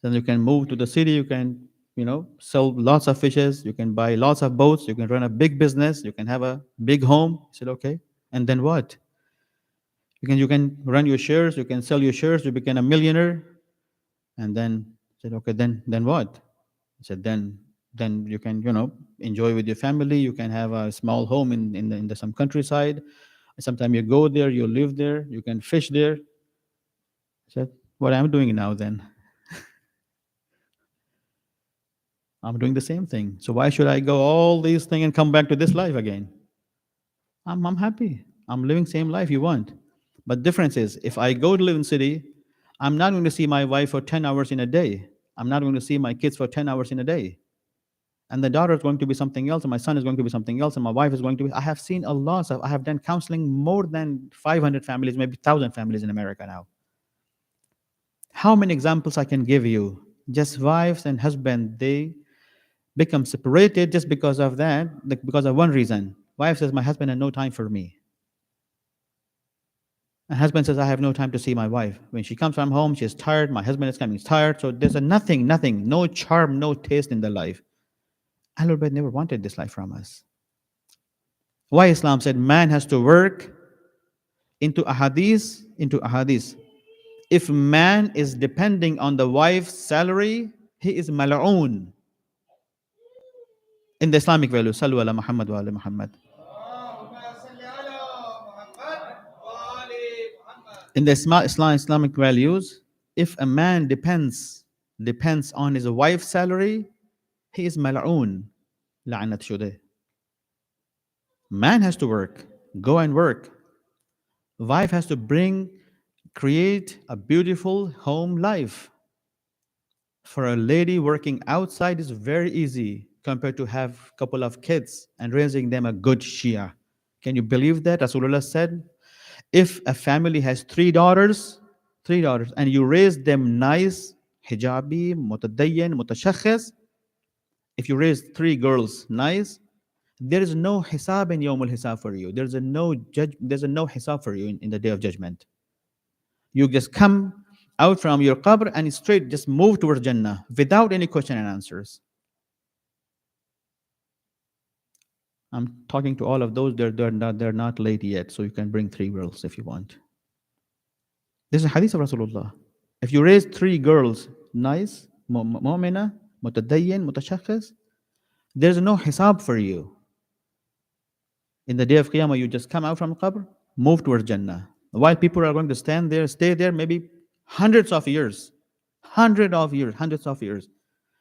"Then you can move to the city, you can, sell lots of fishes, you can buy lots of boats, you can run a big business, you can have a big home." He said, "Okay, and then what?" You can run your shares, you can sell your shares, you become a millionaire. And then he said, "Okay, then what?" He said, then Then you can, enjoy with your family. You can have a small home in some countryside. Sometimes you go there, you live there, you can fish there. I said, what I'm doing now then? I'm doing the same thing. So why should I go all these things and come back to this life again? I'm happy. I'm living same life you want. But difference is, if I go to live in city, I'm not going to see my wife for 10 hours in a day. I'm not going to see my kids for 10 hours in a day. And the daughter is going to be something else, and my son is going to be something else, and my wife is going to be. I have seen a lot of. I have done counseling more than 500 families, maybe 1,000 families in America now. How many examples I can give you? Just wives and husband, they become separated just because of that, because of one reason. Wife says, my husband had no time for me. And husband says, I have no time to see my wife. When she comes from home, she's tired. My husband is coming, he's tired. So there's a nothing, no charm, no taste in the life. Ahlul Bayt never wanted this life from us. Why Islam said man has to work into ahadith. If man is depending on the wife's salary, he is mal'oon. In the Islamic value, Sallu ala Muhammad wa ala Muhammad. In the Islamic values, if a man depends on his wife's salary, he is mal'oon. La'anat shude. Man has to work, go and work. Wife has to create a beautiful home life. For a lady working outside is very easy compared to have a couple of kids and raising them a good Shia. Can you believe that? Rasulullah said, if a family has three daughters, and you raise them nice, hijabi, mutadayyan, mutashakhis, if you raise three girls nice, there is no hisab in Yawmul Hisab for you. There's a no hisab for you in the day of judgment. You just come out from your qabr and straight just move towards Jannah without any question and answers. I'm talking to all of those. They're not late yet, so you can bring three girls if you want. This is a hadith of Rasulullah. If you raise three girls nice, mu'mina, mutadayyin, mutashakhis, there's no hisab for you. In the day of Qiyamah, you just come out from qabr, move towards Jannah. While people are going to stay there maybe hundreds of years.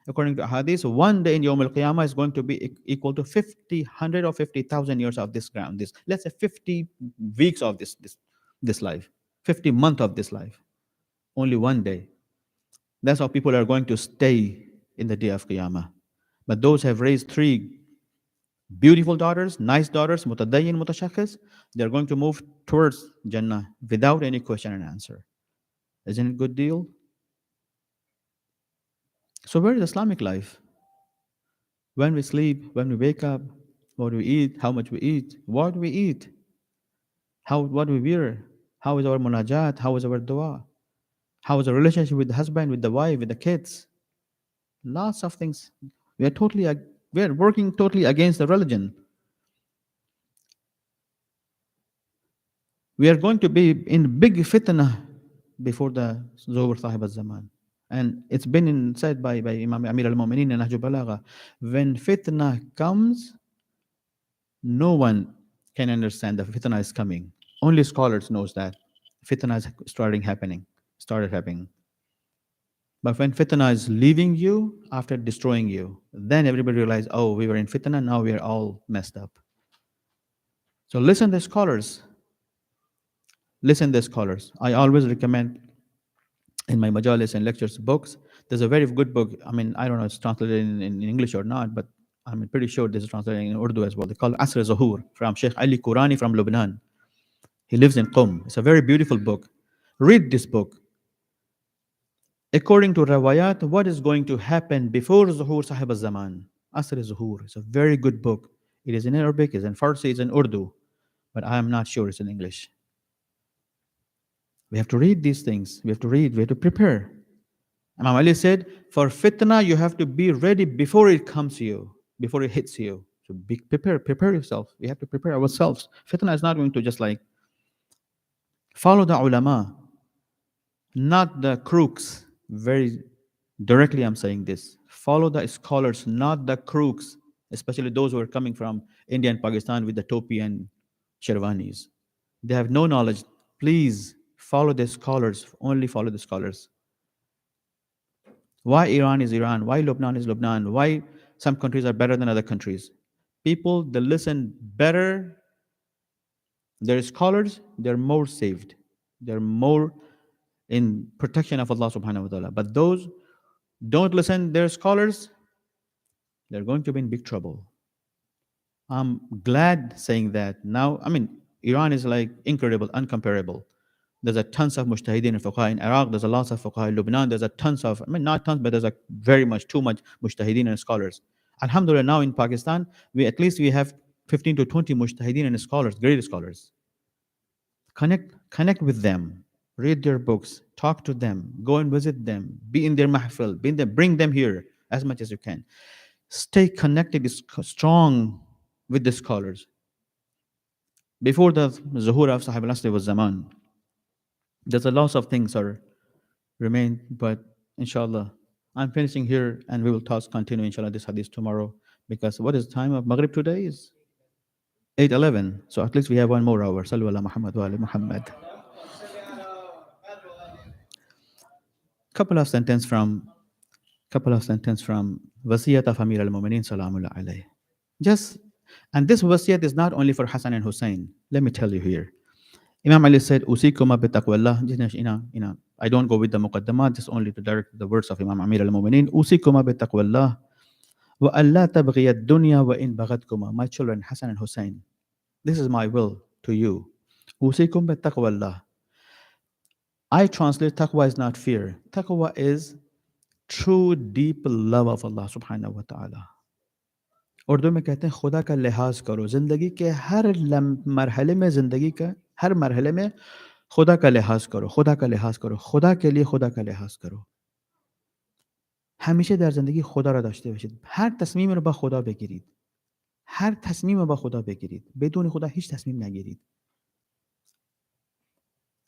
According to hadith, one day in Yawm al-Qiyamah is going to be equal to 100 or 50,000 years of this ground. Let's say 50 weeks of this life, 50 months of this life. Only one day. That's how people are going to stay in the day of Qiyamah. But those have raised three beautiful daughters, nice daughters, mutadayyin, mutashakhis, they're going to move towards Jannah without any question and answer. Isn't it a good deal? So where is Islamic life? When we sleep, when we wake up, what do we eat, how much we eat, what do we eat, what we wear, how is our munajat, how is our dua, how is our relationship with the husband, with the wife, with the kids? Lots of things. We are working totally against the religion. We are going to be in big fitna before the Zuhur Sahib al-Zaman. And it's been said by Imam Amir al-Mu'mineen in Nahj al-Balagha, when fitna comes, no one can understand that fitna is coming. Only scholars knows that fitna is started happening. But when fitna is leaving you after destroying you, then everybody realizes, oh, we were in fitna, now we are all messed up. So listen to scholars. I always recommend in my majalis and lectures books. There's a very good book. I mean, I don't know if it's translated in English or not, but I'm pretty sure this is translated in Urdu as well. They call it Az-Zahra from Sheikh Ali Qurani from Lebanon. He lives in Qum. It's a very beautiful book. Read this book. According to Rawayat, what is going to happen before Zuhur Sahib al-Zaman? Asr Zuhur. It's a very good book. It is in Arabic, it's in Farsi, it's in Urdu, but I am not sure it's in English. We have to read these things. We have to prepare. Imam Ali said, for fitna, you have to be ready before it comes to you, before it hits you. So prepare yourself. We have to prepare ourselves. Fitna is not going to just like follow the ulama, not the crooks. Very Directly, I'm saying this. Follow the scholars, not the crooks, especially those who are coming from India and Pakistan with the topi and sherwanis. They have no knowledge. Please follow the scholars, only follow the scholars. Why Iran is Iran? Why Lebanon is Lebanon? Why some countries are better than other countries? People, they listen better. They're scholars, they're more saved. They're more in protection of Allah subhanahu wa ta'ala. But those don't listen, they're scholars, they're going to be in big trouble. I'm glad saying that. Now, I mean, Iran is like incredible, uncomparable. There's a tons of mujtahideen and fuqaha in Iraq. There's a lot of fuqaha in Lebanon. There's a tons of, I mean, not tons, but there's a very much, too much mujtahideen and scholars. Alhamdulillah, now in Pakistan, we at least we have 15 to 20 mujtahideen and scholars, great scholars. Connect with them, read their books, talk to them, go and visit them, be in their mahfil, be in them, bring them here as much as you can. Stay connected, strong with the scholars. Before the zuhur of Sahib al-Asri was Zaman, there's a lot of things are remain, but inshallah, I'm finishing here and we will talk, continue inshallah this hadith tomorrow, because what is the time of Maghrib today is 8:11. So at least we have one more hour. Sallu ala Muhammad wa ali Muhammad. اللهم صل على محمد وآل Couple of sentence from Wasiyat of Amir al-Mu'mineen Salamullah alayh. Just, and this wasiyat is not only for Hassan and Hussein. Let me tell you here. Imam Ali said, "Usikuma bi taqwallah." I don't go with the muqaddamat, just only to direct the words of Imam Amir al-Mu'mineen. "Usikuma bi taqwallah wa alla tabghiya ad-dunya wa in baghatkuma." My children, Hassan and Hussein, this is my will to you. Usikum bi taqwallah. I translate taqwa is not fear. Taqwa is true deep love of Allah subhanahu wa ta'ala. Urdu में कहते हैं खुदा का लिहाज करो ज़िंदगी के हर मरहले में ज़िंदगी का हर मरहले में खुदा का लिहाज करो खुदा का लिहाज करो खुदा के लिए खुदा का लिहाज करो همیشه در زندگی خدا را داشته باشید هر تصمیم رو با خدا بگیرید هر تصمیم رو با خدا بگیرید بدون خدا هیچ تصمیم نگیرید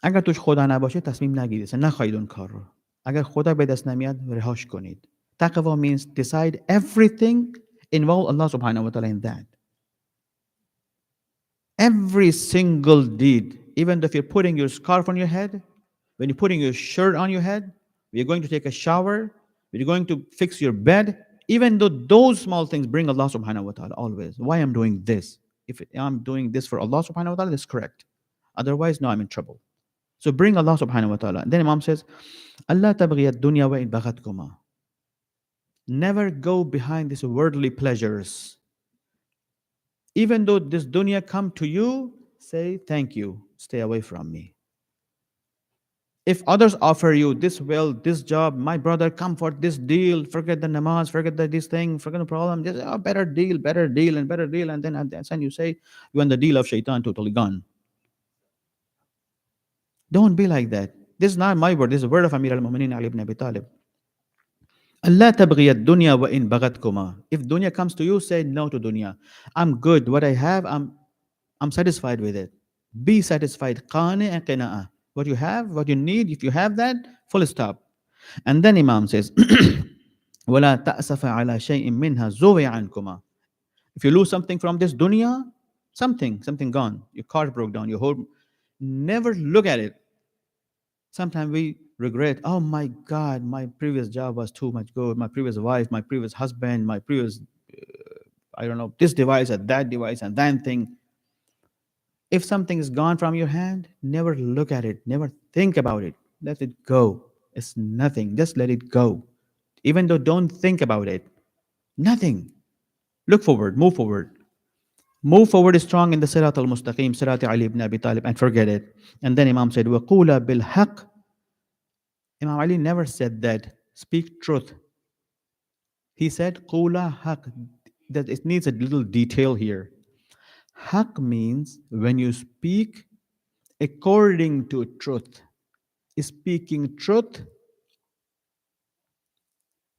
اگر توش خدا نباشه تصمیم نگیرید نخواهید اون کار رو اگر خدا به دست نمیاد رهاش کنید تقوا means decide everything involve Allah subhanahu wa ta'ala in that every single deed even if you're putting your scarf on your head when you're putting your shirt on your head when you're going to take a shower when you're going to fix your bed even though those small things bring Allah subhanahu wa ta'ala always why I'm doing this if I'm doing this for Allah subhanahu wa ta'ala that's correct otherwise no I'm in trouble so bring Allah subhanahu wa ta'ala then Imam says Allah tabghi ad-dunya wa in baghatkuma never go behind these worldly pleasures even though this dunya come to you say thank you stay away from me if others offer you this will this job my brother come for this deal forget the namaz forget this thing forget the problem just better deal and better deal and then at the end you say you want the deal of shaitan totally gone don't be like that this is not my word this is the word of Amir al-Mu'mineen Ali ibn Abi Talib Allah tabghi ad-dunya wa in baghatkuma. If dunya comes to you, say no to dunya. I'm good. What I have, I'm satisfied with it. Be satisfied. Qani and qina'a. What you have, what you need, if you have that, full stop. And then Imam says, وَلَا تَأْسَفَ عَلَى شَيْءٍ مِّنْهَا زُوِيَ عَنْكُمَا. If you lose something from this dunya, something gone. Your car broke down, your whole, never look at it. Sometimes we regret, oh my God, my previous job was too much good, my previous wife, my previous husband, my previous, I don't know, this device and that thing. If something is gone from your hand, never look at it, never think about it. Let it go. It's nothing. Just let it go. Even though don't think about it. Nothing. Look forward, move forward. Move forward strong in the Sirat al-Mustaqim, Sirat Ali ibn Abi Talib, and forget it. And then Imam said, وَقُولَ بِالْحَقِّ. Imam Ali never said that. Speak truth. He said, Qula haq. That it needs a little detail here. Haq means when you speak according to truth. Speaking truth,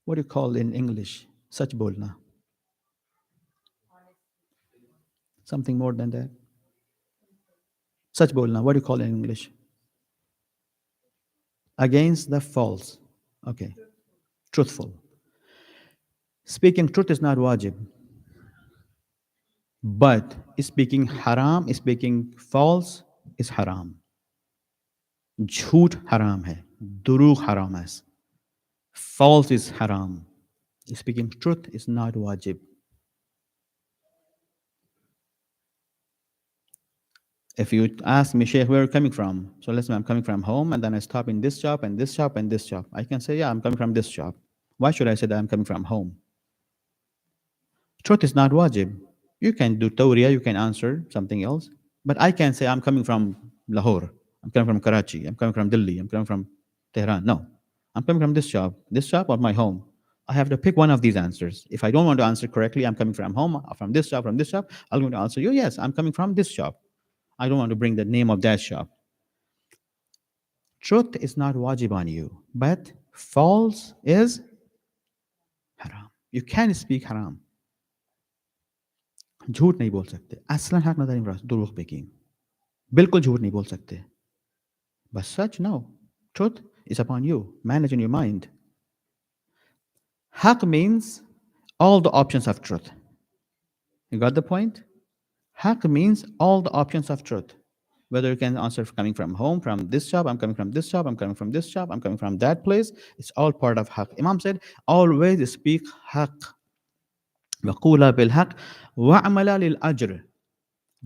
what do you call in English? Sach bolna. Something more than that. Sach bolna. What do you call in English? Against the false. Okay. truthful. Speaking truth is not wajib, but speaking haram, speaking false is haram. झूठ haram है, Durg haram है, false is haram. Speaking truth is not wajib. If you ask me, Sheikh, where are you coming from? So let's say I'm coming from home and then I stop in this shop and this shop and this shop. I can say, yeah, I'm coming from this shop. Why should I say that I'm coming from home? Truth is not wajib. You can do tawriya, you can answer something else. But I can say I'm coming from Lahore, I'm coming from Karachi, I'm coming from Delhi, I'm coming from Tehran. No, I'm coming from this shop or my home. I have to pick one of these answers. If I don't want to answer correctly, I'm coming from home, or from this shop, I'm going to answer you, yes, I'm coming from this shop. I don't want to bring the name of that shop. Truth is not wajib on you, but false is haram. You can speak haram. झूठ नहीं बोल सकते असलन हक नजर इमराज Durg speaking. बिल्कुल झूठ नहीं बोल सकते. But such, no. Truth is upon you. Manage in your mind. Haq means all the options of truth. You got the point? Haq means all the options of truth. Whether you can answer coming from home, from this shop, I'm coming from this shop, I'm coming from this shop, I'm coming from that place. It's all part of haq. Imam said, always speak haq. وَقُولَا بِالْحَقِّ وَعْمَلَا لِلْأَجْرِ.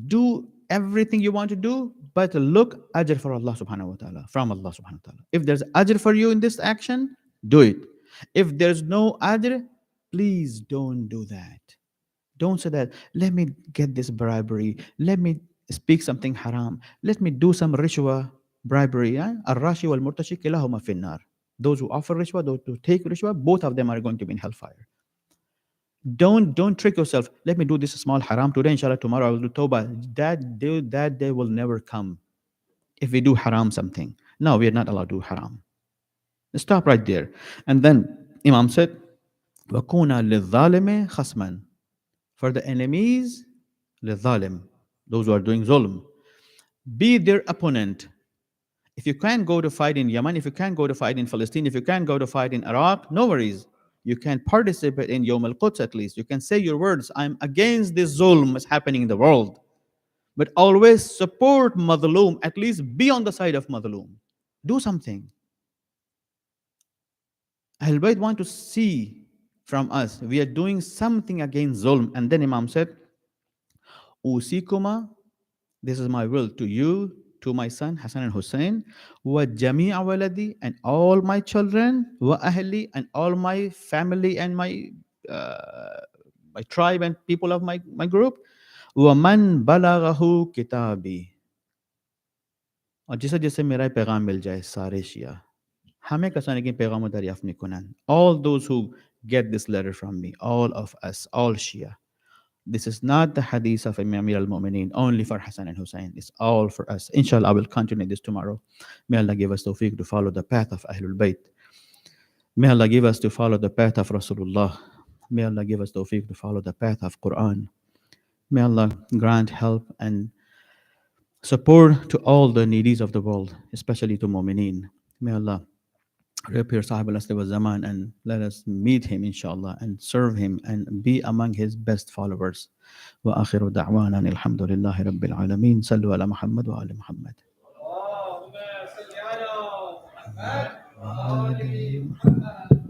Do everything you want to do, but look ajr for Allah subhanahu wa ta'ala, from Allah subhanahu wa ta'ala. If there's ajr for you in this action, do it. If there's no ajr, please don't do that. Don't say that, let me get this bribery, let me speak something haram, let me do some rishwa, bribery. Ar-rashi wal-murtashi kilahuma finnar. Those who offer rishwa, those who take rishwa, both of them are going to be in hellfire. Don't trick yourself. Let me do this small haram today, inshallah tomorrow I will do tawbah. That day will never come if we do haram something. No, we are not allowed to do haram. Stop right there. And then Imam said, وَكُونَ لِلظَّالِمِ خَصْمًا. For the enemies, لِلظَّالِم, those who are doing zulm, be their opponent. If you can't go to fight in Yemen, if you can't go to fight in Palestine, if you can't go to fight in Iraq, no worries. You can participate in Yom al-Quds at least. You can say your words, I'm against this zulm that's happening in the world. But always support Madhloom, at least be on the side of Madhloom. Do something. Ahl Bayt want to see from us, we are doing something against zulm. And then Imam said, Usikuma, this is my will to you, to my son Hassan and Hussein, wa jami'a waladi, and all my children, wa ahli, and all my family and my tribe and people of my group, wa man balaghahu kitabi, और जिसे जिसे मेरा पैगाम मिल जाए सारे शिया हमें कसाने के पैगाम दरियाफ्त मिकुनन. All those who get this letter from me, all of us, all Shia. This is not the hadith of Imam al-Mu'mineen only for Hassan and Hussein. It's all for us. Inshallah, I will continue this tomorrow. May Allah give us tawfiq to follow the path of Ahlul Bayt. May Allah give us to follow the path of Rasulullah. May Allah give us tawfiq to follow the path of Quran. May Allah grant help and support to all the needies of the world, especially to Mu'mineen. May Allah reappear Sahib al-Asli wa Zaman and let us meet him inshallah and serve him and be among his best followers. Wa akhiru da'wana alhamdulillahi rabbil alameen. Sallu ala Muhammad wa ali Muhammad. اللهم صل على محمد وآل محمد.